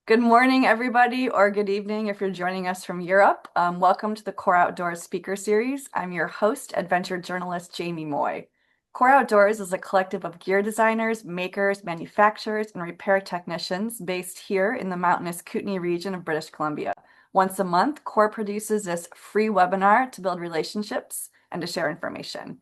Good morning, everybody, or good evening if you're joining us from Europe. Welcome to the Core Outdoors Speaker Series. I'm your host, adventure journalist Jamie Moy. Core Outdoors is a collective of gear designers, makers, manufacturers, and repair technicians based here in the mountainous Kootenay region of British Columbia. Once a month, Core produces this free webinar to build relationships and to share information.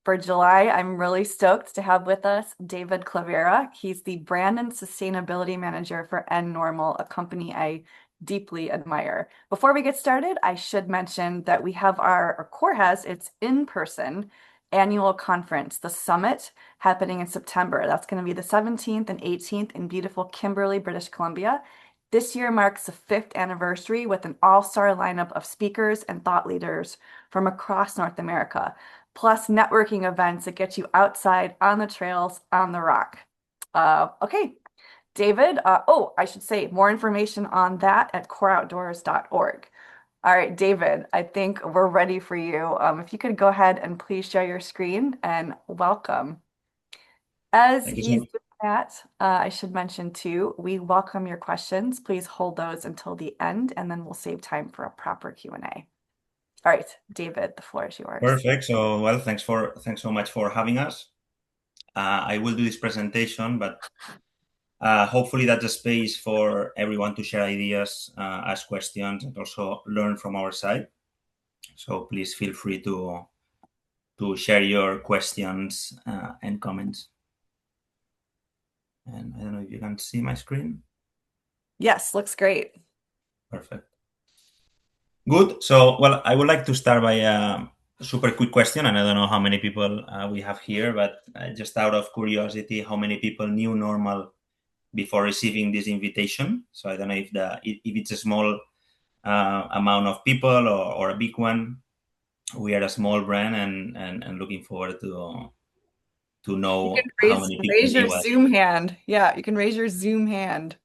For July, I'm really stoked to have with us David Clavera. He's the brand and sustainability manager for NNormal, a company I deeply admire. Before we get started, I should mention that we have our Core has its in-person annual conference, the Summit, happening in September. That's going to be the 17th and 18th in beautiful Kimberley, British Columbia. This year marks the 5th anniversary with an all-star lineup of speakers and thought leaders from across North America, plus networking events that get you outside on the trails on the rock. Okay, David. I should say more information on that at coreoutdoors.org. All right, David, I think we're ready for you. If you could go ahead and please share your screen and welcome. As Thank you so he's much. doing that, I should mention too, we welcome your questions. Please hold those until the end, and then we'll save time for a proper Q&A. All right, David, the floor is yours. Perfect. So, well, thanks so much for having us. I will do this presentation, but hopefully that's a space for everyone to share ideas, ask questions, and also learn from our side. So please feel free to share your questions and comments. And I don't know if you can see my screen. Yes, looks great. Perfect. Good. So, well, I would like to start by a super quick question, and I don't know how many people we have here, but just out of curiosity, how many people knew Normal before receiving this invitation? So I don't know if it's a small amount of people or a big one. We are a small brand, and looking forward to You can know how many people raise your knew us. Zoom hand. Yeah, you can raise your Zoom hand.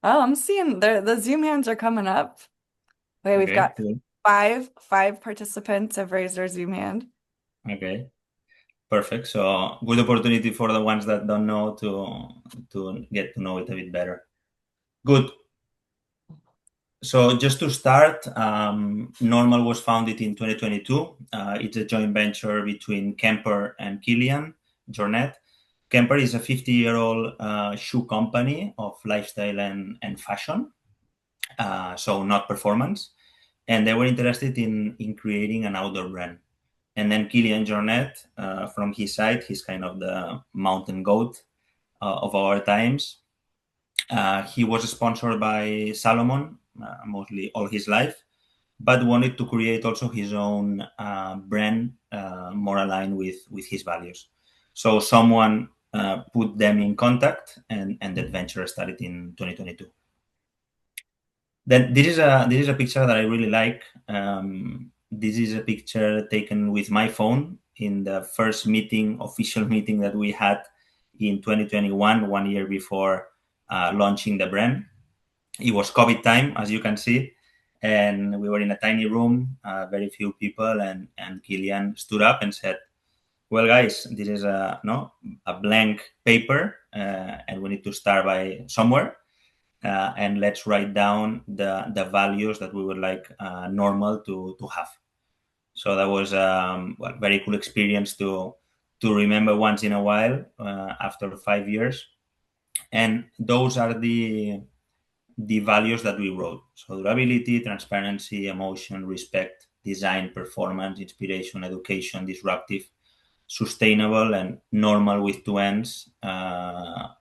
Oh, I'm seeing the Zoom hands are coming up. Okay, we've Okay, got cool. five participants have raised their Zoom hand. Okay, perfect. So good opportunity for the ones that don't know to get to know it a bit better. Good. So just to start, Normal was founded in 2022. It's a joint venture between Kemper and Kilian Jornet. Kemper is a 50-year-old shoe company of lifestyle and fashion, so not performance. And they were interested in creating an outdoor brand. And then Kilian Jornet, from his side, he's kind of the mountain goat of our times. He was sponsored by Salomon mostly all his life, but wanted to create also his own brand more aligned with his values. So someone put them in contact, and the adventure started in 2022. Then this is a picture that I really like. This is a picture taken with my phone in the first official meeting that we had in 2021, 1 year before launching the brand. It was COVID time, as you can see, and we were in a tiny room, very few people, and Kilian stood up and said, "Well, guys, this is a blank paper, and we need to start by somewhere, and let's write down the values that we would like Normal to have." So that was very cool experience to remember once in a while after 5 years, and those are the values that we wrote. So durability, transparency, emotion, respect, design, performance, inspiration, education, disruptive, sustainable, and normal with two ends,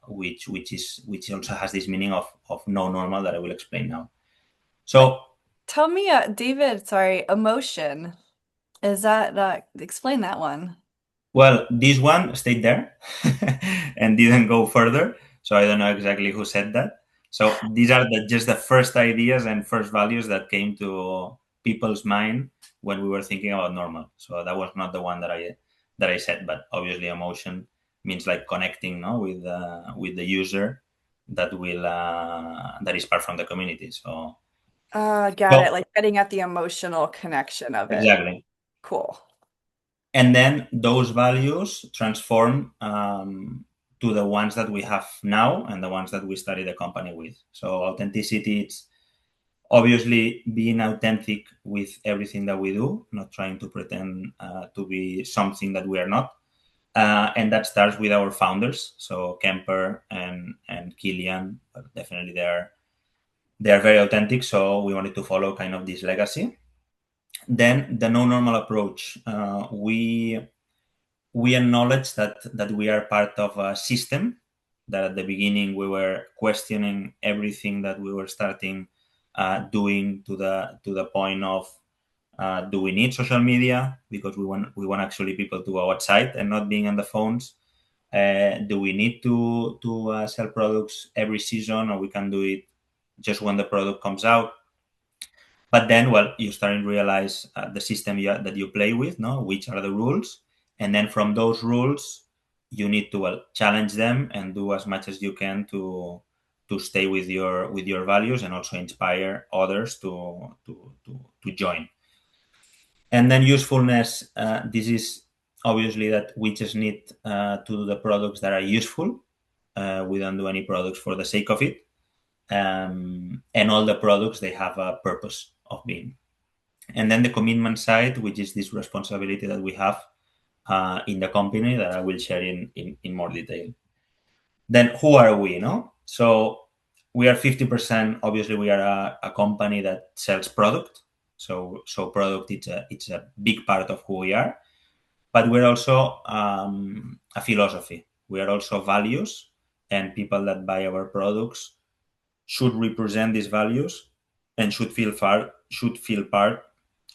which also has this meaning of no normal that I will explain now. Wait, So, tell me, David, sorry, emotion. Is that explain that one? well, this one stayed there and didn't go further. So I don't know exactly who said that. So these are just the first ideas and first values that came to people's mind when we were thinking about normal. So that was not the one that I said, but obviously emotion means like connecting, no, with the user that is part from the community. Got So it. Like getting at the emotional connection of it. exactly. Cool. And then those values transform to the ones that we have now and the ones that we started the company with. So authenticity, it's obviously being authentic with everything that we do, not trying to pretend to be something that we are not. And that starts with our founders. So Kemper and Kilian, definitely they are very authentic. So we wanted to follow kind of this legacy. Then the no normal approach. We acknowledge that we are part of a system, that at the beginning we were questioning everything that we were starting doing, to the point of do we need social media, because we want actually people to go outside and not being on the phones. Do we need to sell products every season, or we can do it just when the product comes out? But then, well, you start to realize the system that you play with, no, which are the rules, and then from those rules, you need to, well, challenge them and do as much as you can to stay with your values, and also inspire others to join. And then usefulness. This is obviously that we just need to do the products that are useful. We don't do any products for the sake of it. And all the products, they have a purpose of being. And then the commitment side, which is this responsibility that we have in the company, that I will share in more detail. Then who are we? No, so we are 50%. Obviously, we are a company that sells product. So product, it's a big part of who we are. But we're also a philosophy. We are also values, and people that buy our products should represent these values and should feel part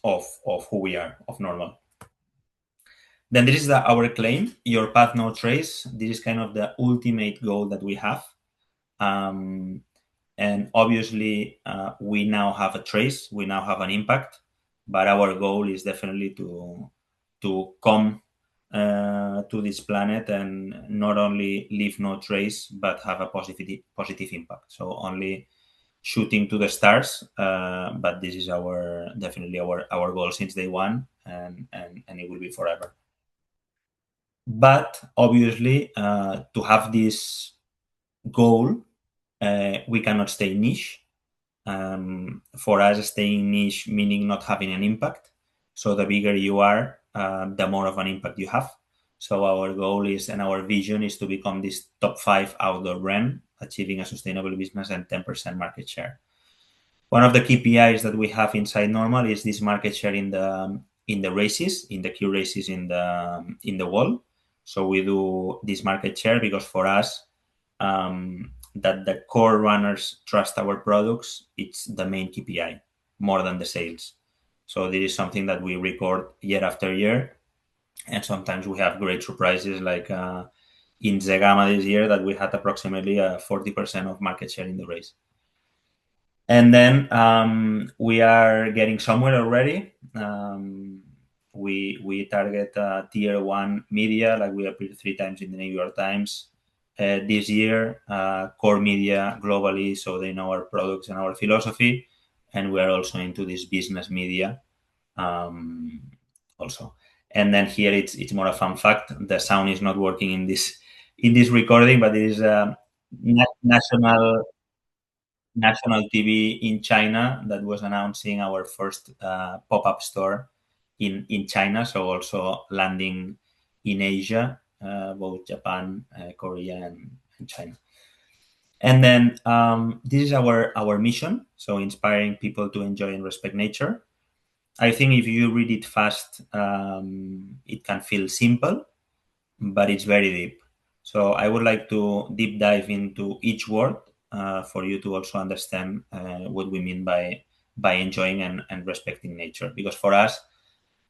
of who we are, of Normal. Then this is our claim: your path, no trace. This is kind of the ultimate goal that we have. And obviously, we now have a trace, we now have an impact, but our goal is definitely to come to this planet and not only leave no trace, but have a positive impact. So only shooting to the stars, but this is definitely our goal since day one, and it will be forever. But obviously, to have this goal, we cannot stay niche. For us, staying niche meaning not having an impact. So the bigger you are, the more of an impact you have. So our goal is, and our vision is, to become this top 5 outdoor brand, achieving a sustainable business and 10% market share. One of the KPIs that we have inside Normal is this market share in the races, in the key races in the world. So we do this market share because for us, that the core runners trust our products, it's the main KPI, more than the sales. So this is something that we record year after year, and sometimes we have great surprises, like in Zegama this year, that we had approximately 40% of market share in the race. And then we are getting somewhere already. We target tier 1 media, like we appeared 3 times in the New York Times this year, core media globally, so they know our products and our philosophy, and we are also into this business media also. And then here it's more a fun fact: the sound is not working in this recording, but it is national TV in China that was announcing our first pop-up store in China. So also landing in Asia, both Japan, Korea, and China. And then this is our mission. So inspiring people to enjoy and respect nature. I think if you read it fast, it can feel simple, but it's very deep. So I would like to deep dive into each word for you to also understand what we mean by enjoying and respecting nature. Because for us,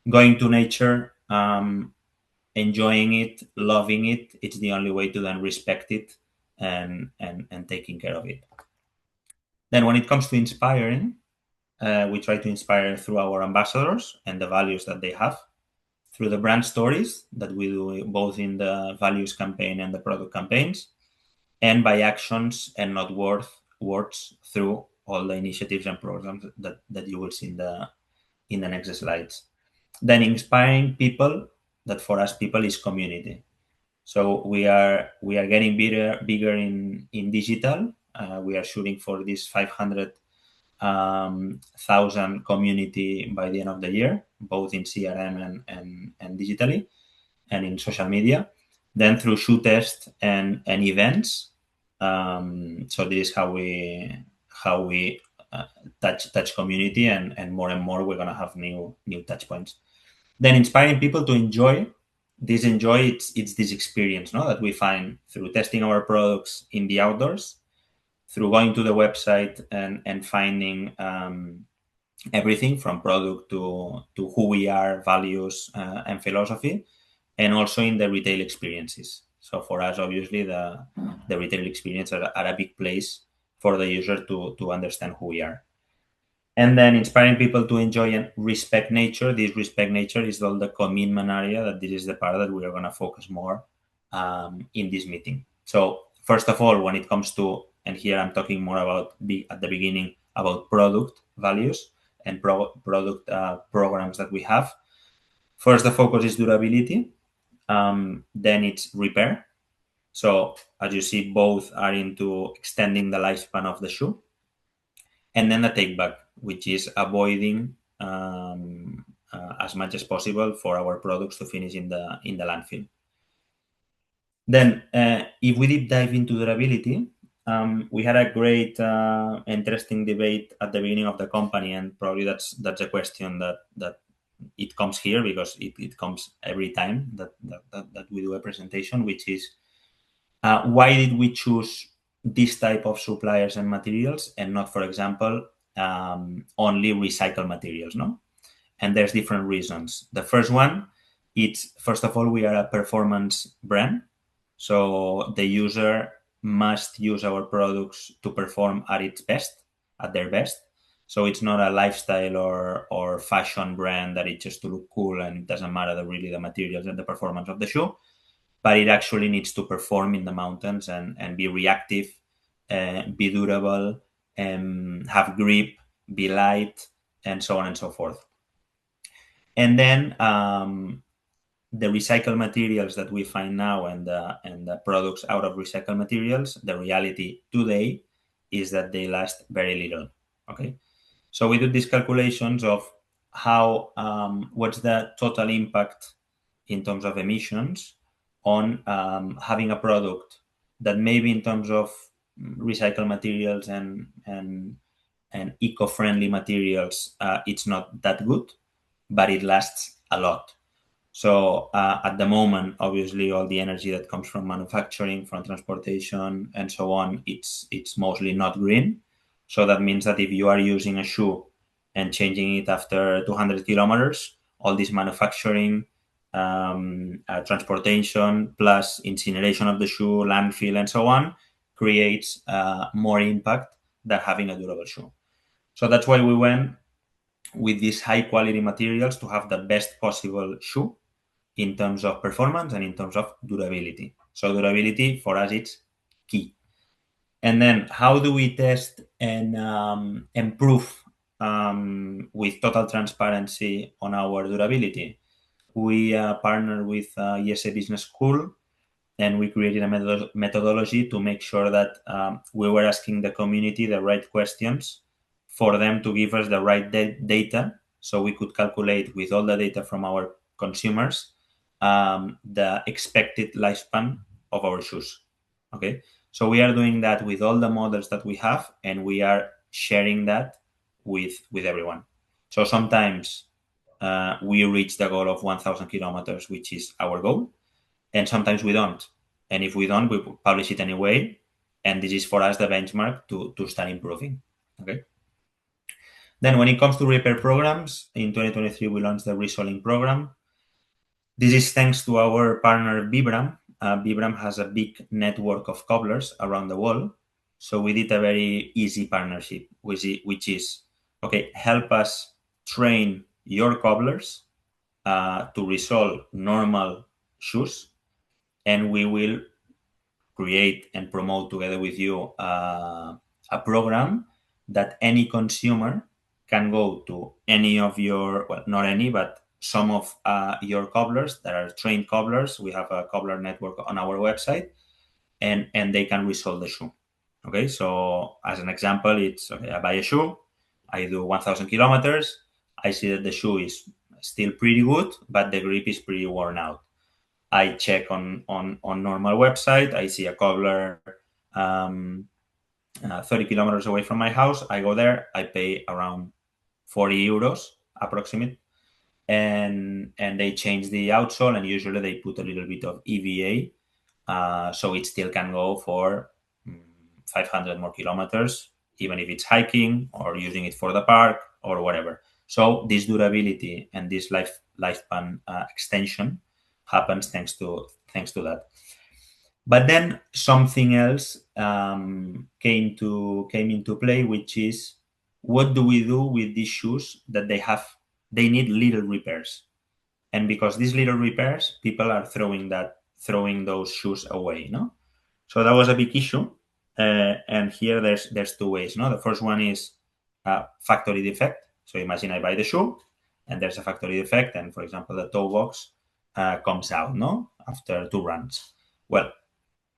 going to nature, enjoying it, loving it, it's the only way to then respect it and taking care of it. Then when it comes to inspiring, we try to inspire through our ambassadors and the values that they have, through the brand stories that we do both in the values campaign and the product campaigns, and by actions and not words through all the initiatives and programs that you will see in the next slides. Then inspiring people, that for us, people is community. So we are getting bigger in digital. We are shooting for this 500,000 community by the end of the year, both in CRM and digitally and in social media. Then through shoe tests and events. So this is how we uh, touch community, and more we're gonna have new touch points. Then inspiring people to enjoy it's this experience, no, that we find through testing our products in the outdoors, through going to the website and finding everything from product to who we are, values, and philosophy, and also in the retail experiences. So for us, obviously, the retail experience are a big place for the user to understand who we are. And then inspiring people to enjoy and respect nature. This respect nature is all the commitment area, that this is the part that we are going to focus more in this meeting. So first of all, when it comes to, and here I'm talking more about at the beginning about product values and product programs that we have. First, the focus is durability. Then it's repair. So as you see, both are into extending the lifespan of the shoe. And then the take back, which is avoiding as much as possible for our products to finish in the landfill. Then, if we deep dive into durability, we had a great, interesting debate at the beginning of the company, and probably that's a question that it comes here because it comes every time that we do a presentation, which is why did we choose this type of suppliers and materials and not, for example, only recycled materials, no? And there's different reasons. The first one, it's first of all, we are a performance brand. So the user must use our products to perform at their best. So it's not a lifestyle or fashion brand that it's just to look cool and it doesn't matter really the materials and the performance of the shoe, but it actually needs to perform in the mountains and be reactive, be durable, have grip, be light, and so on and so forth. And then the recycled materials that we find now and the products out of recycled materials, the reality today is that they last very little. Okay, so we do these calculations of how what's the total impact in terms of emissions on having a product that maybe in terms of recycled materials and eco-friendly materials, it's not that good, but it lasts a lot. So at the moment, obviously, all the energy that comes from manufacturing, from transportation, and so on, it's mostly not green. So that means that if you are using a shoe and changing it after 200 kilometers, all this manufacturing, transportation, plus incineration of the shoe, landfill, and so on, creates more impact than having a durable shoe. So that's why we went with these high quality materials to have the best possible shoe in terms of performance and in terms of durability. So durability for us it's key. And then how do we test and improve with total transparency on our durability? We partner with ESA Business School, and we created a methodology to make sure that we were asking the community the right questions for them to give us the right data, so we could calculate with all the data from our consumers the expected lifespan of our shoes. Okay, so we are doing that with all the models that we have, and we are sharing that with everyone. So sometimes we reach the goal of 1,000 kilometers, which is our goal, and sometimes we don't. And if we don't, we publish it anyway, and this is for us the benchmark to start improving. Okay. Then when it comes to repair programs, in 2023 we launched the resoling program. This is thanks to our partner Vibram. Vibram has a big network of cobblers around the world. So we did a very easy partnership, which is, okay, help us train your cobblers to resole normal shoes, and we will create and promote together with you a program that any consumer can go to any of your, well, not any, but some of your cobblers that are trained cobblers. We have a cobbler network on our website, and they can resole the shoe. Okay, so as an example, it's okay, I buy a shoe, I do 1,000 kilometers, I see that the shoe is still pretty good, but the grip is pretty worn out. I check on normal website, I see a cobbler 30 kilometers away from my house. I go there, I pay around 40 euros approximate, and they change the outsole, and usually they put a little bit of EVA, so it still can go for 500 more kilometers, even if it's hiking or using it for the park or whatever. So this durability and this lifespan extension happens thanks to that. But then something else came into play, which is what do we do with these shoes that they need little repairs, and because these little repairs, people are throwing those shoes away, no? So that was a big issue, and here there's two ways, no? The first one is factory defect. So imagine I buy the shoe, and there's a factory defect, and for example, the toe box comes out, no, after two runs. Well,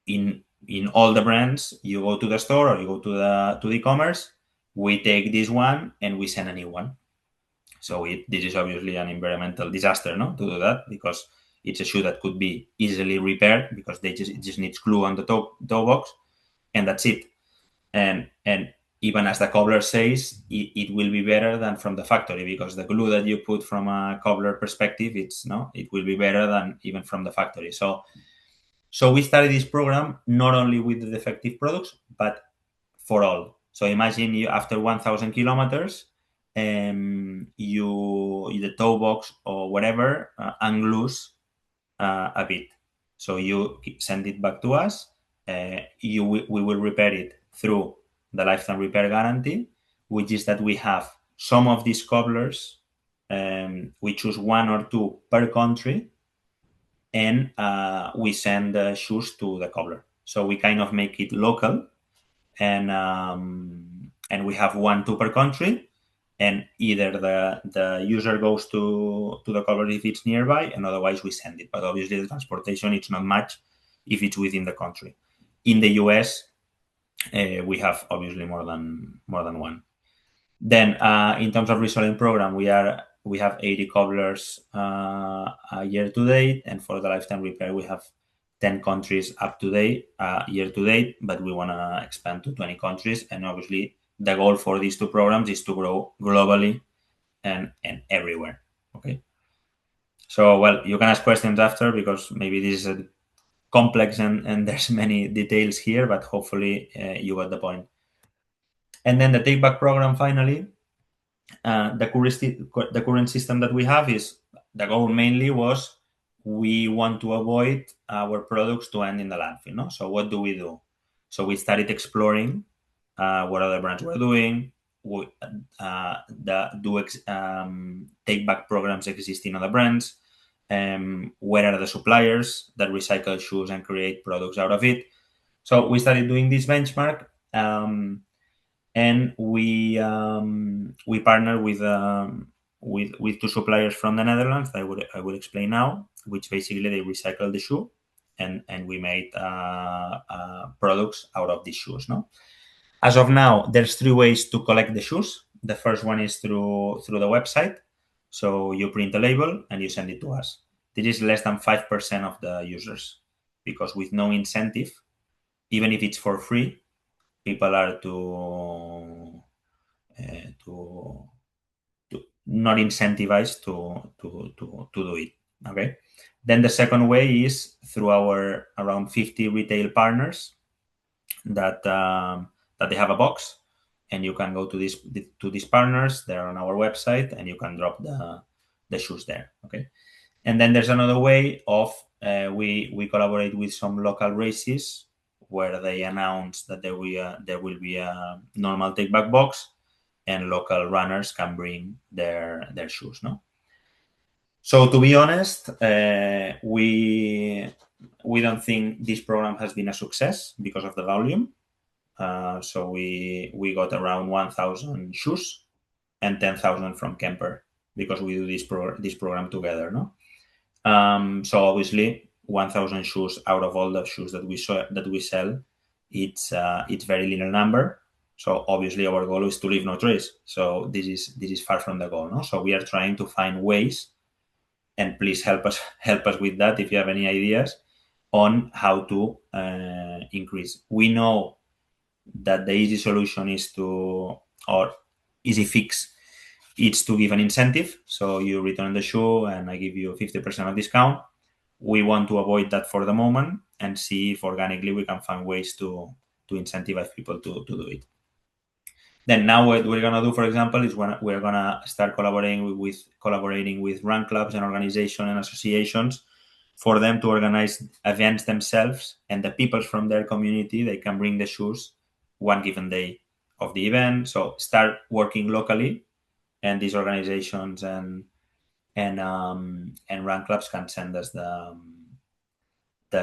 in all the brands, you go to the store or you go to the e-commerce, we take this one and we send a new one. So this is obviously an environmental disaster, no, to do that, because it's a shoe that could be easily repaired because it just needs glue on the toe box, and that's it. And even as the cobbler says, it will be better than from the factory, because the glue that you put from a cobbler perspective, it will be better than even from the factory. So we started this program not only with the defective products, but for all. So imagine you after 1,000 kilometers, the toe box or whatever unglues a bit. So you send it back to us. We will repair it through the lifetime repair guarantee, which is that we have some of these cobblers. We choose one or two per country, and we send the shoes to the cobbler. So we kind of make it local, and we have one, two per country, and either the user goes to the cobbler if it's nearby, and otherwise we send it. But obviously the transportation, it's not much if it's within the country. In the US, we have obviously more than one. Then in terms of reselling program, we have 80 cobblers a year to date, and for the lifetime repair, we have 10 countries up to date, year to date, but we want to expand to 20 countries. And obviously, the goal for these two programs is to grow globally and everywhere. Okay. So, well, you can ask questions after, because maybe this is complex and there's many details here, but hopefully you got the point. And then the take back program, finally. The current system that we have is, the goal mainly was, we want to avoid our products to end in the landfill. No? So what do we do? So we started exploring what other brands were doing. Take back programs exist in other brands? Where are the suppliers that recycle shoes and create products out of it? So we started doing this benchmark. And we partner with two suppliers from the Netherlands. I will explain now, which basically they recycle the shoe, and we made products out of these shoes. No, as of now, there's three ways to collect the shoes. The first one is through the website. So you print a label and you send it to us. This is less than 5% of the users, because with no incentive, even if it's for free, people are to not incentivized to do it. Okay. Then the second way is through our around 50 retail partners that they have a box, and you can go to these partners. They're on our website, and you can drop the shoes there. Okay. And then there's another way of we collaborate with some local races, where they announce that there will be a normal take back box, and local runners can bring their shoes. No. So to be honest, we don't think this program has been a success because of the volume. So we got around 1,000 shoes and 10,000 from Kemper. because we do this program together, no? So obviously, 1,000 shoes out of all the shoes that we sell, it's very little number. So obviously, our goal is to leave no trace. So this is far from the goal, no? So we are trying to find ways, and please help us with that if you have any ideas on how to increase. We know that the easy solution is to, or easy fix, it's to give an incentive. So you return the shoe and I give you 50% of discount. We want to avoid that for the moment and see if organically we can find ways to incentivize people to do it. Then now what we're gonna do, for example, is when we're gonna start collaborating with run clubs and organizations and associations for them to organize events themselves, and the people from their community, they can bring the shoes one given day of the event. So start working locally, and these organizations and run clubs can send us the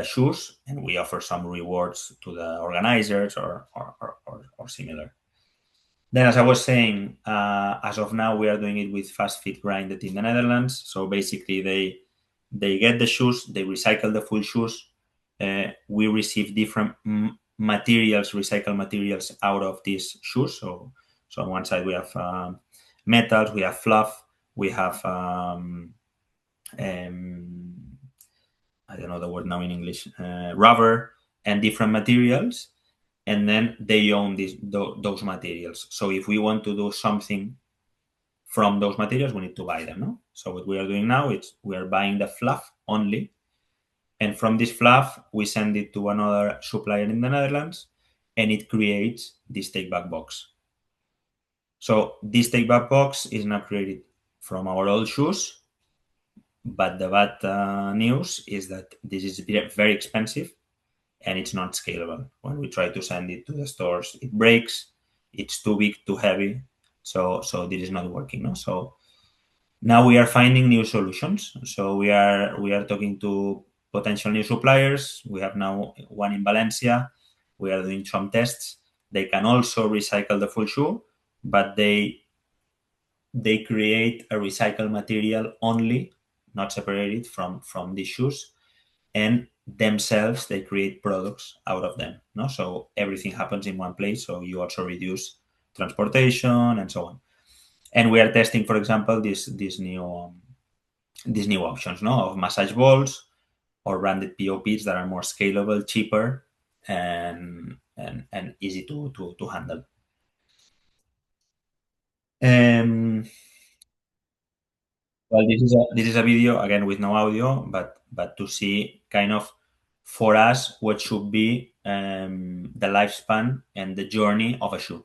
shoes, and we offer some rewards to the organizers or similar. Then, as I was saying, as of now, we are doing it with Fast Fit Grinded in the Netherlands. So basically, they get the shoes, they recycle the full shoes. We receive different materials, recycled materials out of these shoes. So on one side we have metals, we have fluff, we have I don't know the word now in English, rubber, and different materials. And then they own those materials. So if we want to do something from those materials, we need to buy them. No? So what we are doing now is we are buying the fluff only. And from this fluff, we send it to another supplier in the Netherlands, and it creates this take-back box. So this take-back box is now created from our old shoes, but the bad news is that this is very expensive and it's not scalable. When we try to send it to the stores, it breaks, it's too big, too heavy. So this is not working. No? So now we are finding new solutions. So we are talking to potential new suppliers. We have now one in Valencia. We are doing some tests. They can also recycle the full shoe, but they create a recycled material only, not separated from these shoes, and themselves they create products out of them. No, so everything happens in one place. So you also reduce transportation and so on. And we are testing, for example, these new options, no, of massage balls or branded POPs that are more scalable, cheaper, and easy to handle. Well, this is a video again with no audio, but to see kind of for us what should be the lifespan and the journey of a shoe.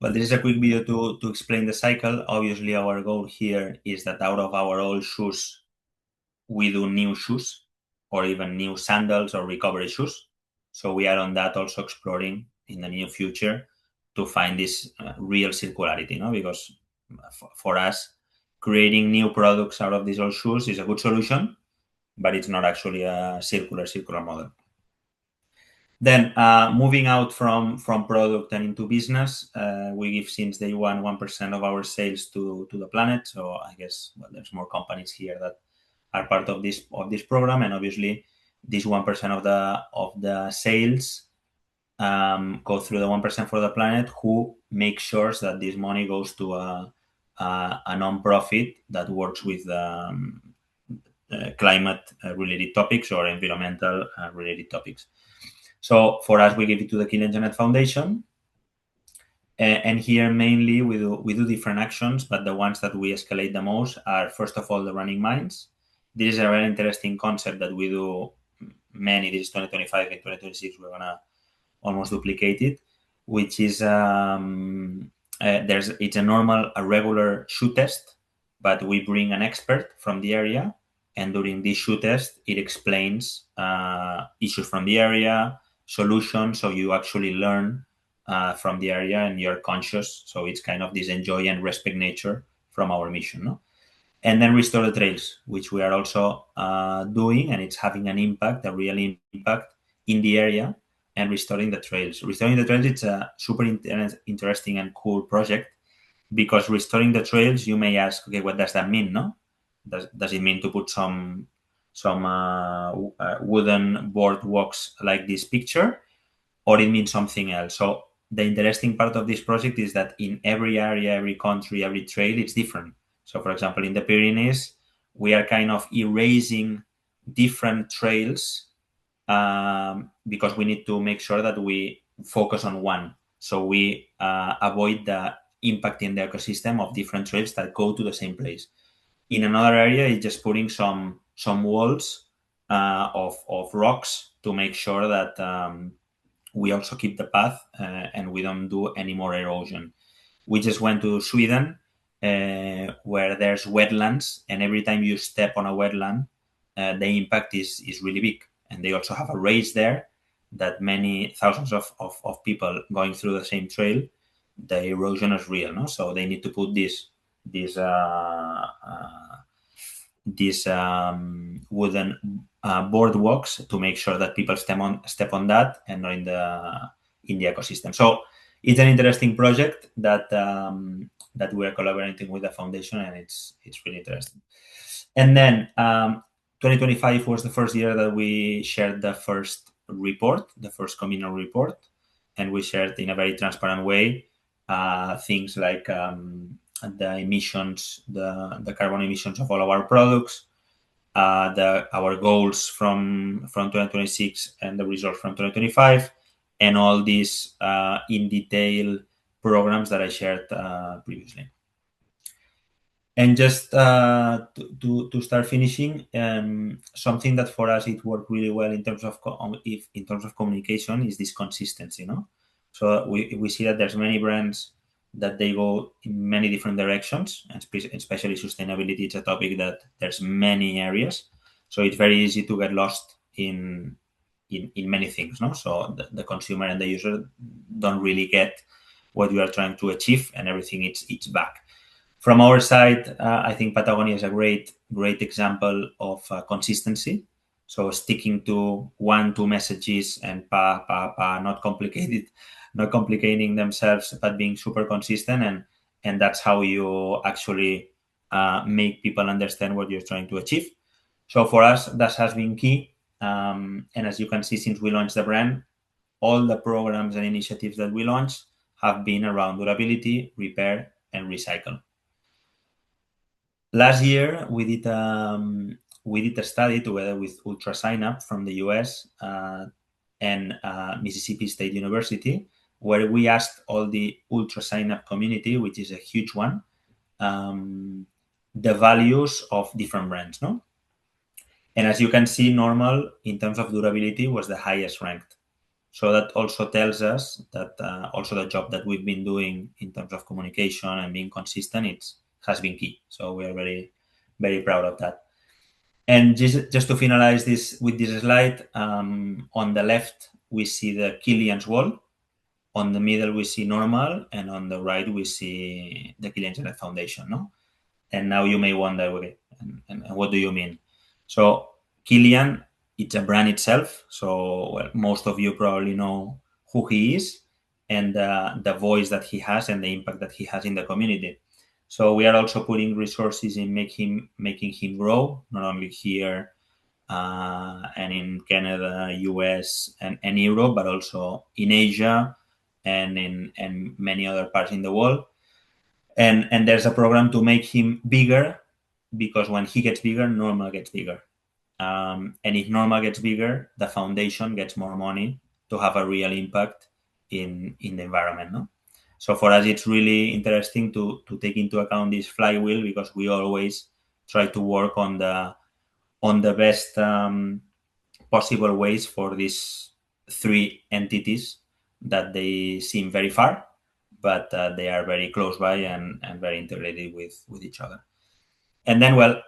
Well, this is a quick video to explain the cycle. Obviously, our goal here is that out of our old shoes, we do new shoes or even new sandals or recovery shoes. So we are on that also exploring in the near future to find this real circularity, no? Because for us, creating new products out of these old shoes is a good solution, but it's not actually a circular model. Then moving out from product and into business, we give since day one 1% of our sales to the planet. So I guess there's more companies here that are part of this program, and obviously this 1% of the sales go through the 1% for the planet, who make sure that this money goes to a non-profit that works with climate related topics or environmental related topics. So for us, we give it to the Kilian Jornet Foundation. And here mainly we do different actions, but the ones that we escalate the most are, first of all, the running mines. This is a very interesting concept that we do many. This is 2025 and 2026. We're going to almost duplicate it, which is it's a regular shoe test, but we bring an expert from the area, and during this shoe test, it explains issues from the area, solutions, so you actually learn from the area and you're conscious. So it's kind of this enjoy and respect nature from our mission, no? And then restore the trails, which we are also doing, and it's having an impact, a real impact in the area, and restoring the trails. Restoring the trails, it's a super interesting and cool project, because restoring the trails, you may ask, okay, what does that mean, no? Does it mean to put some wooden boardwalks like this picture, or it means something else? So the interesting part of this project is that in every area, every country, every trail, it's different. So, for example, in the Pyrenees, we are kind of erasing different trails because we need to make sure that we focus on one. So we avoid the impact in the ecosystem of different trails that go to the same place. In another area, it's just putting some walls of rocks to make sure that we also keep the path and we don't do any more erosion. We just went to Sweden, where there's wetlands, and every time you step on a wetland, the impact is really big. And they also have a race there that many thousands of people going through the same trail, the erosion is real, no? So they need to put these wooden boardwalks to make sure that people step on that and not in the ecosystem. So it's an interesting project that we are collaborating with the foundation, and it's really interesting. And then 2025 was the first year that we shared the first report, the first communal report, and we shared in a very transparent way things like the emissions, the carbon emissions of all of our products, our goals from 2026 and the results from 2025, and all these in detail programs that I shared previously. And just to start finishing, something that for us it worked really well in terms of communication is this consistency, no? So we see that there's many brands that they go in many different directions, and especially sustainability. It's a topic that there's many areas, so it's very easy to get lost in many things, no? So the consumer and the user don't really get what you are trying to achieve, and everything it's back. From our side, I think Patagonia is a great example of consistency. So sticking to 1-2 messages and not complicating themselves, but being super consistent, and that's how you actually make people understand what you're trying to achieve. So for us, that has been key. And as you can see, since we launched the brand, all the programs and initiatives that we launched have been around durability, repair, and recycle. Last year, we did a study together with Ultra Sign Up from the US and Mississippi State University, where we asked all the Ultra Sign Up community, which is a huge one, the values of different brands, no? And as you can see, NNormal, in terms of durability, was the highest ranked. So that also tells us that also the job that we've been doing in terms of communication and being consistent, has been key. So we are very, very proud of that. And just to finalize this with this slide, on the left, we see the Kilian's wall. On the middle, we see NNormal, and on the right, we see the Kilian Jornet Foundation, no? And now you may wonder, okay, and what do you mean? So Kilian it's a brand itself. So well, most of you probably know who he is and the voice that he has and the impact that he has in the community. So we are also putting resources in making him grow, not only here and in Canada, US, and Europe, but also in Asia and in many other parts in the world. And there's a program to make him bigger, because when he gets bigger, Normal gets bigger. And if Normal gets bigger, the foundation gets more money to have a real impact in the environment. No? So for us, it's really interesting to take into account this flywheel, because we always try to work on the best possible ways for these three entities that they seem very far, but they are very close by and very integrated with each other. And then, well,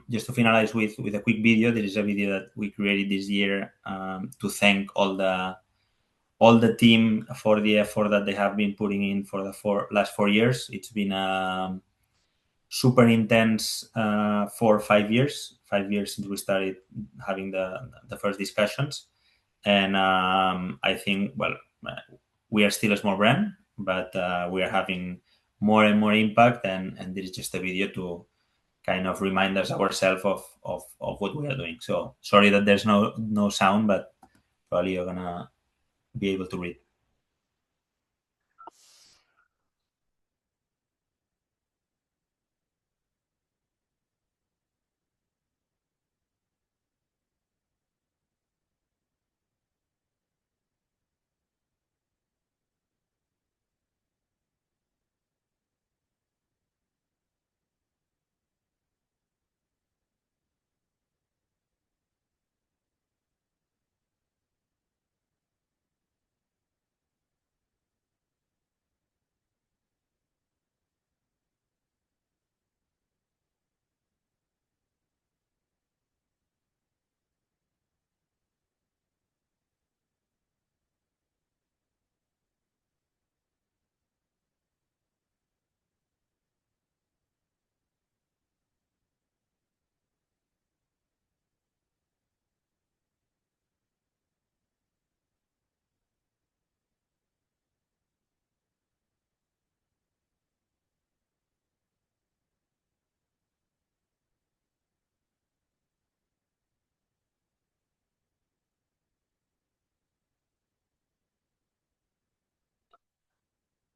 just to finalize with a quick video, there is a video that we created this year to thank all the team for the effort that they have been putting in for the last 4 years. It's been super intense for 5 years. 5 years since we started having the first discussions, and I think, well, we are still a small brand, but we are having more and more impact, and this is just a video to kind of remind us ourselves of what we are doing. So sorry that there's no sound, but probably you're gonna be able to read.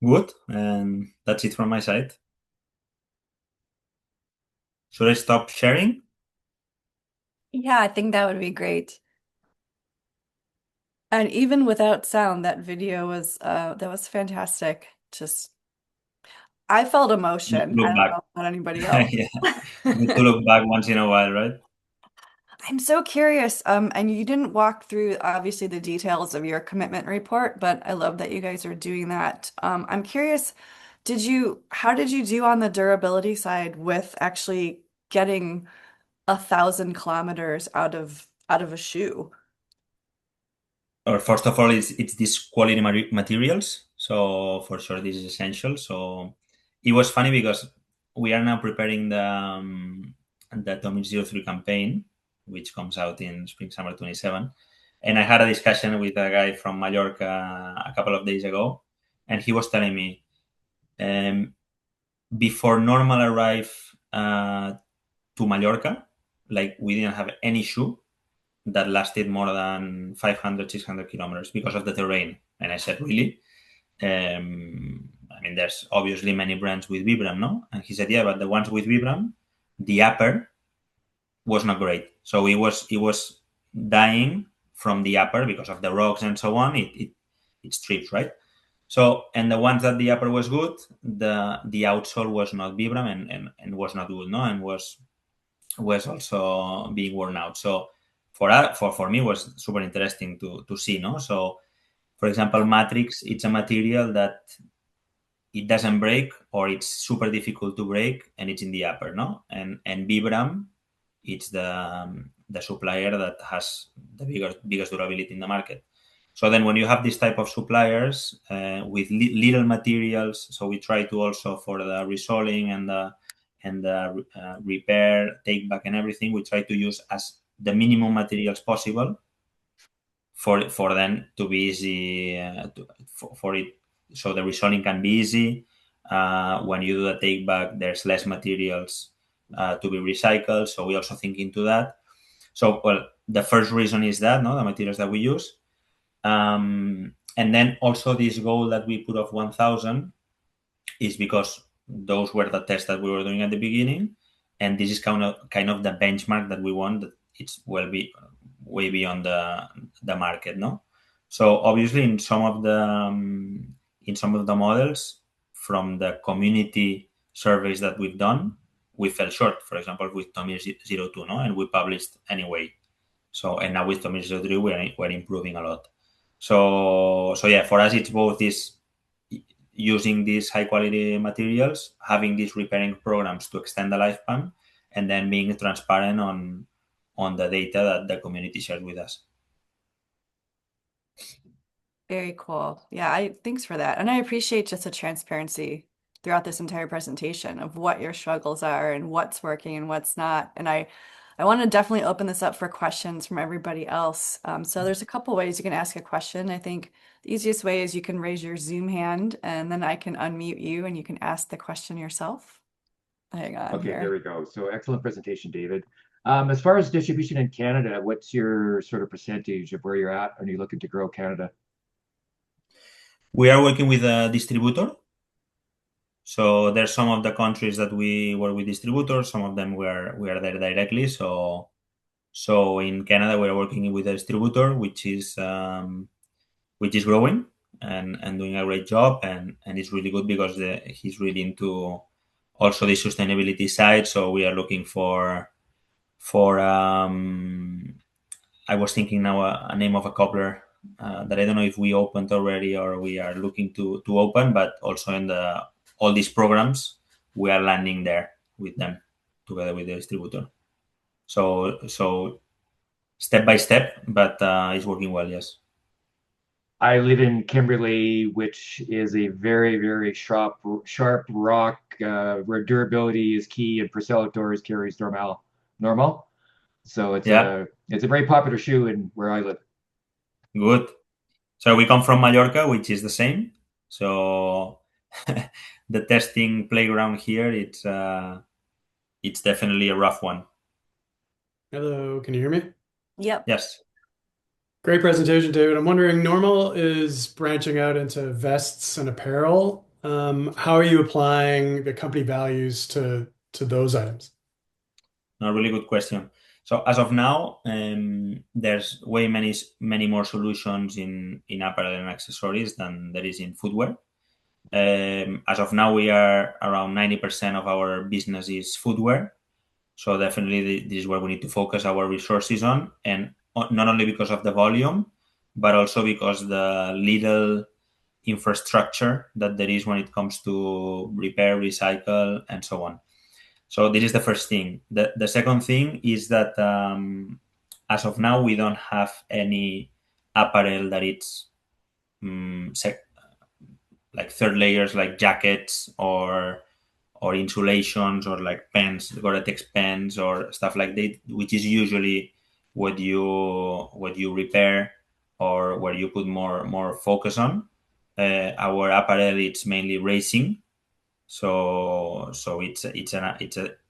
Good, and that's it from my side. Should I stop sharing? Yeah, I think that would be great. And even without sound, that video was that was fantastic. Just I felt Good to emotion. I look don't back. know about anybody else. Yeah, good to look back once in a while, right? I'm so curious. And you didn't walk through obviously the details of your commitment report, but I love that you guys are doing that. I'm curious, how did you do on the durability side with actually getting 1,000 kilometers out of a shoe? Or first of all, it's these quality materials. So for sure, this is essential. So it was funny because we are now preparing the Atomic 03 campaign, which comes out in spring summer 27. And I had a discussion with a guy from Mallorca a couple of days ago, and he was telling me, um, before Normal arrived to Mallorca, like we didn't have any shoe that lasted more than 500, 600 kilometers because of the terrain. And I said, really? I mean, there's obviously many brands with Vibram, no? And he said, yeah, but the ones with Vibram, the upper was not great. So it was dying from the upper because of the rocks and so on. It strips, right? So, and the ones that the upper was good, the outsole was not Vibram and was not good, no? And was also being worn out. So for me, it was super interesting to see, no? So, for example, Matrix, it's a material that it doesn't break, or it's super difficult to break, and it's in the upper, no? And Vibram, it's the supplier that has the biggest durability in the market. So then when you have this type of suppliers with little materials, so we try to also, for the resoling and the repair, take back and everything, we try to use as the minimum materials possible for them to be easy for it, so the reselling can be easy. When you do the take back, there's less materials to be recycled. So we also think into that. So well, the first reason is that the materials that we use, and then also this goal that we put of 1,000 is because those were the tests that we were doing at the beginning, and this is kind of the benchmark that we want. That it's way beyond the market, no. So obviously, in some of the models from the community surveys that we've done, we fell short. For example, with Tommy 02, no, and we published anyway. So and now with Tommy 03, we're improving a lot. So yeah, for us, it's both this using these high quality materials, having these repairing programs to extend the lifespan, and then being transparent on the data that the community shares with us. Very cool. Yeah, thanks for that. And I appreciate just the transparency throughout this entire presentation of what your struggles are and what's working and what's not. And I want to definitely open this up for questions from everybody else. So there's a couple ways you can ask a question. I think the easiest way is you can raise your Zoom hand and then I can unmute you and you can ask the question yourself. Hang on Okay, there here. we go. So excellent presentation, David. As far as distribution in Canada, what's your sort of percentage of where you're at? Are you looking to grow Canada? We are working with a distributor. So there's some of the countries that we work with distributors, some of them we are there directly. So in Canada we are working with a distributor which is growing and doing a great job, and it's really good because he's really into also the sustainability side. So we are looking for I was thinking now a name of a cobbler that I don't know if we opened already or we are looking to open, but also in all these programs we are landing there with them together with the distributor. So step by step, but it's working well. Yes. I live in Kimberley, which is a very, very sharp rock where durability is key, and Purcell Outdoors carries normal. So Yeah. it's a very popular shoe in where I live. Good. So we come from Mallorca, which is the same. So the testing playground here, it's definitely a rough one. Hello, can you hear me? Yep. Yes. Great presentation, David. I'm wondering, Normal is branching out into vests and apparel. How are you applying the company values to those items? No, really good question. So as of now, there's way many more solutions in apparel and accessories than there is in footwear. As of now, we are around 90% of our business is footwear. So definitely this is where we need to focus our resources on, and not only because of the volume, but also because the little infrastructure that there is when it comes to repair, recycle, and so on. So this is the first thing. The second thing is that as of now, we don't have any apparel that it's like third layers, like jackets or insulations or like pens, Gore-Tex pens or stuff like that, which is usually what you repair or where you put more focus on. Our apparel it's mainly racing, so it's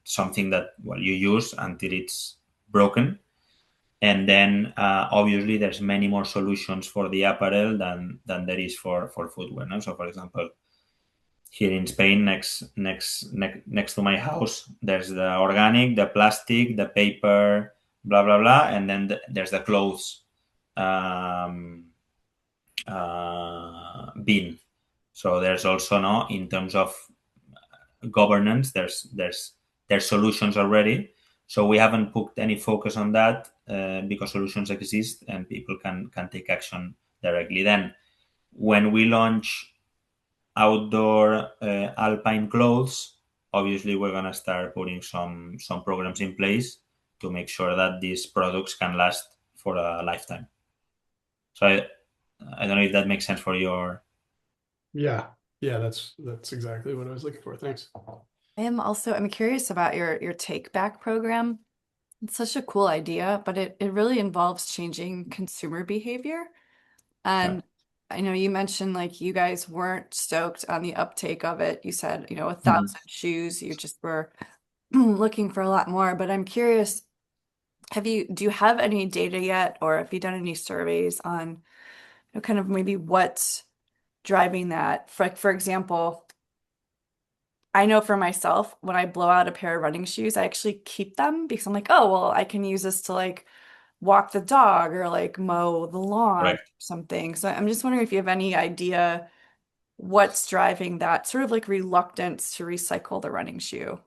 something that you use until it's broken, and then obviously there's many more solutions for the apparel than there is for footwear. No? So for example, here in Spain, next to my house, there's the organic, the plastic, the paper, blah blah blah, and then there's the clothes bin. So there's also no in terms of governance, there's solutions already. So we haven't put any focus on that because solutions exist and people can take action directly. Then when we launch outdoor alpine clothes, obviously we're going to start putting some programs in place to make sure that these products can last for a lifetime. So I don't know if that makes sense for your. Yeah, that's exactly what I was looking for. Thanks. I'm curious about your take back program. It's such a cool idea, but it really involves changing consumer behavior. Yeah. And I know you mentioned like you guys weren't stoked on the uptake of it. You said, a Mhm. thousand shoes, you just were looking for a lot more. But I'm curious, do you have any data yet, or have you done any surveys on, kind of maybe what's driving that? For example, I know for myself, when I blow out a pair of running shoes, I actually keep them because I'm like, oh, well, I can use this to like walk the dog or like mow the lawn or Correct. something. So I'm just wondering if you have any idea what's driving that sort of like reluctance to recycle the running shoe.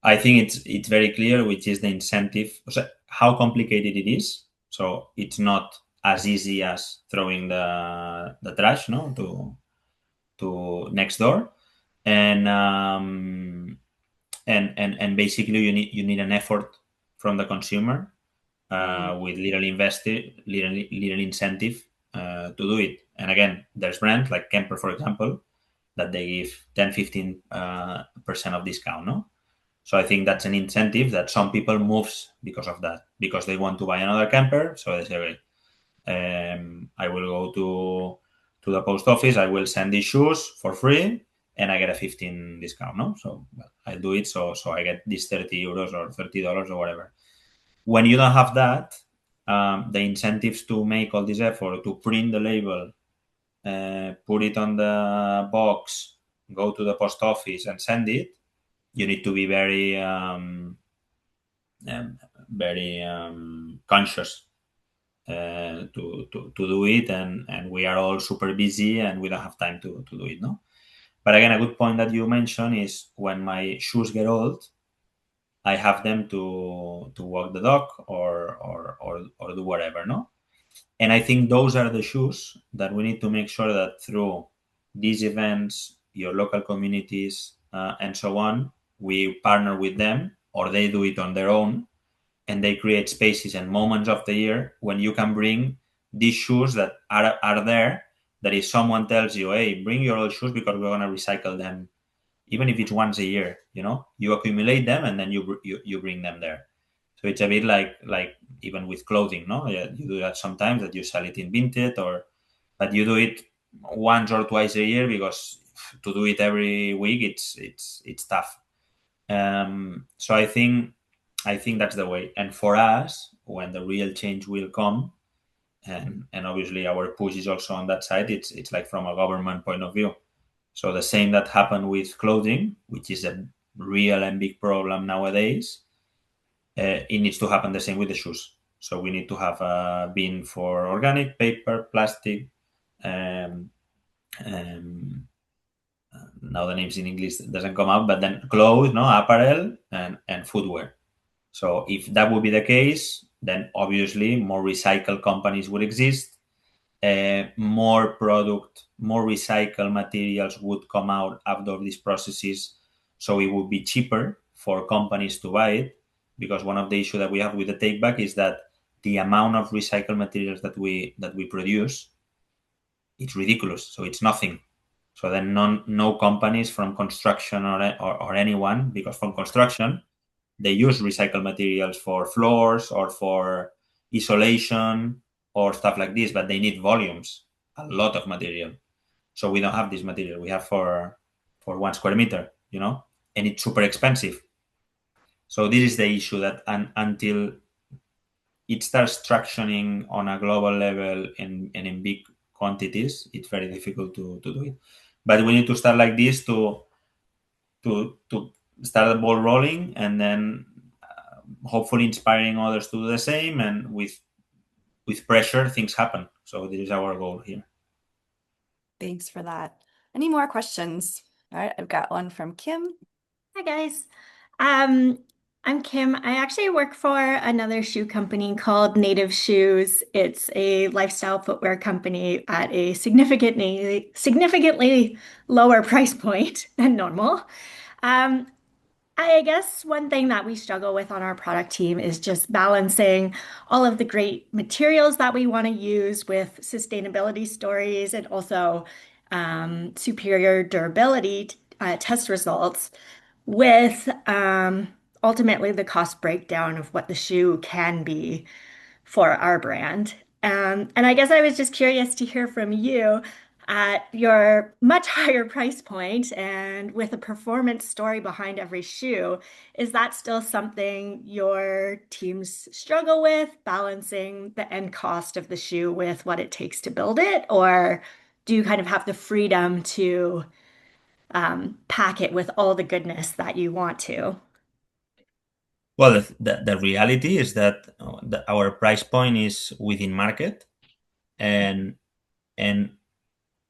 I think it's very clear which is the incentive, so how complicated it is. So it's not as easy as throwing the trash, no, to next door, and and basically you need an effort from the consumer Mm. with little incentive to do it. And again, there's brands like Kemper, for example, that they give 10-15 percent of discount, no? So I think that's an incentive that some people moves because of that, because they want to buy another camper. So they say, okay, I will go to the post office, I will send these shoes for free, and I get a 15 discount. No, so well, I'll do it. So I get these 30 euros or $30 or whatever. When you don't have that, the incentives to make all this effort to print the label, put it on the box, go to the post office and send it, you need to be um, very conscious to do it, and we are all super busy and we don't have time to do it, no. But again, a good point that you mentioned is when my shoes get old, I have them to walk the dog or do whatever, no. And I think those are the shoes that we need to make sure that through these events, your local communities, and so on, we partner with them or they do it on their own, and they create spaces and moments of the year when you can bring these shoes that are there. That if someone tells you, hey, bring your old shoes because we're going to recycle them, even if it's once a year, you accumulate them and then you bring them there. So it's a bit like even with clothing, no? Yeah, you do that sometimes, that you sell it in vintage, or but you do it once or twice a year, because to do it every week, it's tough. So I think that's the way. And for us, when the real change will come, and obviously our push is also on that side. It's like from a government point of view. So the same that happened with clothing, which is a real and big problem nowadays, it needs to happen the same with the shoes. So we need to have a bin for organic, paper, plastic, um, um, now the names in English doesn't come out, but then clothes, no, apparel, and footwear. So if that would be the case, then obviously more recycle companies would exist, more recycled materials would come out after these processes. So it would be cheaper for companies to buy it, because one of the issues that we have with the take back is that the amount of recycled materials that we produce, it's ridiculous. So it's nothing. So then no companies from construction or anyone, because from construction they use recycled materials for floors or for isolation or stuff like this, but they need volumes, a lot of material. So we don't have this material. We have for 1 square meter, and it's super expensive. So this is the issue, that until it starts tractioning on a global level and in big quantities, it's very difficult to do it. But we need to start like this to start the ball rolling, and then hopefully inspiring others to do the same. And with pressure, things happen. So this is our goal here. Thanks for that. Any more questions? All right, I've got one from Kim. Hi guys. Um, I'm Kim. I actually work for another shoe company called Native Shoes. It's a lifestyle footwear company at a significantly lower price point than normal. Um, I guess one thing that we struggle with on our product team is just balancing all of the great materials that we want to use with sustainability stories and also superior durability test results with ultimately the cost breakdown of what the shoe can be for our brand. And I guess I was just curious to hear from you at your much higher price point and with a performance story behind every shoe. Is that still something your teams struggle with, balancing the end cost of the shoe with what it takes to build it? Or do you kind of have the freedom to pack it with all the goodness that you want to? Well, the reality is that our price point is within market, and and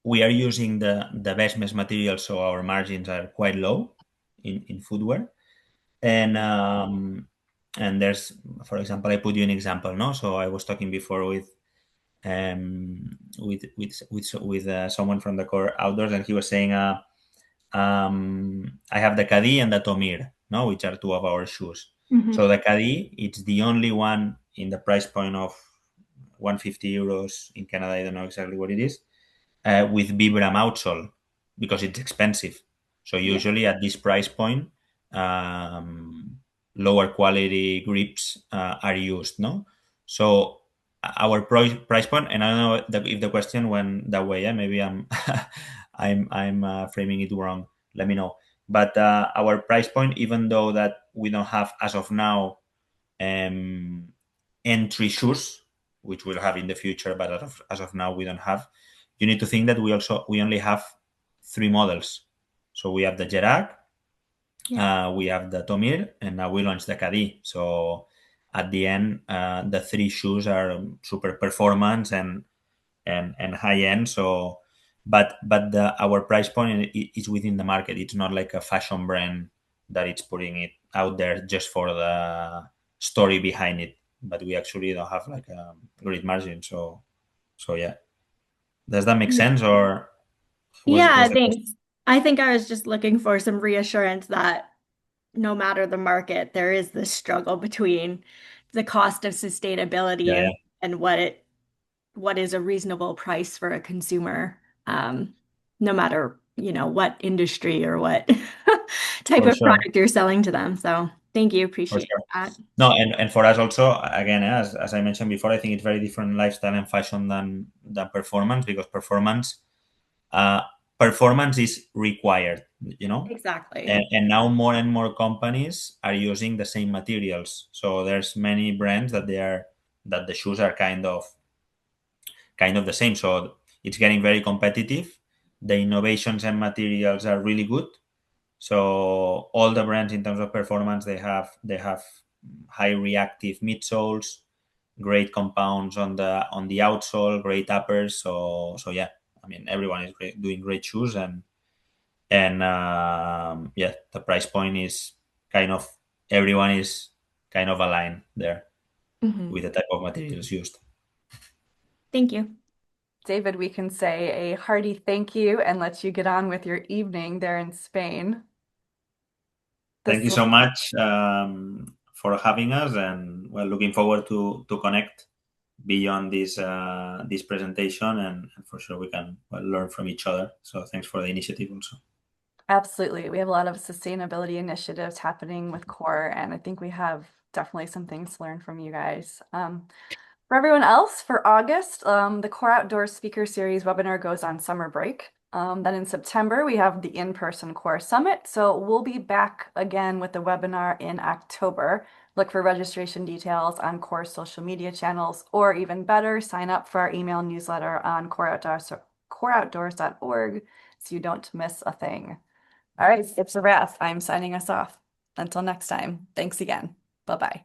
we are using the best mesh material, so our margins are quite low in footwear. And there's, for example, I put you an example, no? So I was talking before with someone from the core outdoors, and he was saying, I have the Caddy and the Tomir, no, which are two of our shoes. Mhm. So the Caddy, it's the only one in the price point of 150 euros in Canada. I don't know exactly what it is, with Vibram outsole because it's expensive. So Yeah. usually at this price point, um, lower quality grips are used, no? So our price point, and I don't know if the question went that way. Yeah, maybe I'm I'm framing it wrong. Let me know. But our price point, even though that we don't have as of now um, entry shoes, which we'll have in the future, but as of now we don't have. You need to think that we only have three models. So we have the Jerak, Yeah. we have the Tomir, and now we launched the Caddy. So at the end, the three shoes are super performance and high end. So, but our price point is within the market. It's not like a fashion brand that it's putting it out there just for the story behind it. But we actually don't have like a great margin. So yeah, does that make sense, or was Yeah, the question? thanks. I think I was just looking for some reassurance that no matter the market, there is this struggle between the cost of sustainability Yeah, yeah, and what is a reasonable price for a consumer, no matter, what industry or what type for of sure, product you're selling to them. So thank you, for appreciate sure. that. No, and for us also, again, as I mentioned before, I think it's very different lifestyle and fashion than performance, because uh, performance is required, you know. Exactly. And now more and more companies are using the same materials. So there's many brands that the shoes are kind of the same. So it's getting very competitive. The innovations and materials are really good. So all the brands in terms of performance, they have high reactive midsoles, great compounds on the outsole, great uppers. So yeah, I mean everyone is doing great shoes, and yeah, the price point is kind of, everyone is kind of aligned there Mhm. with the type of materials used. Thank you. David, we can say a hearty thank you and let you get on with your evening there in Spain. Thank This you so much for having us, and well, looking forward to connect beyond this presentation, and for sure we can, well, learn from each other. So thanks for the initiative also. Absolutely. We have a lot of sustainability initiatives happening with CORE, and I think we have definitely some things to learn from you guys. For everyone else, for August, the Core Outdoors Speaker Series webinar goes on summer break. Then in September, we have the in-person Core Summit. So we'll be back again with the webinar in October. Look for registration details on Core social media channels, or even better, sign up for our email newsletter on coreoutdoors.org so you don't miss a thing. All right, it's a wrap. I'm signing us off. Until next time, thanks again. Bye-bye.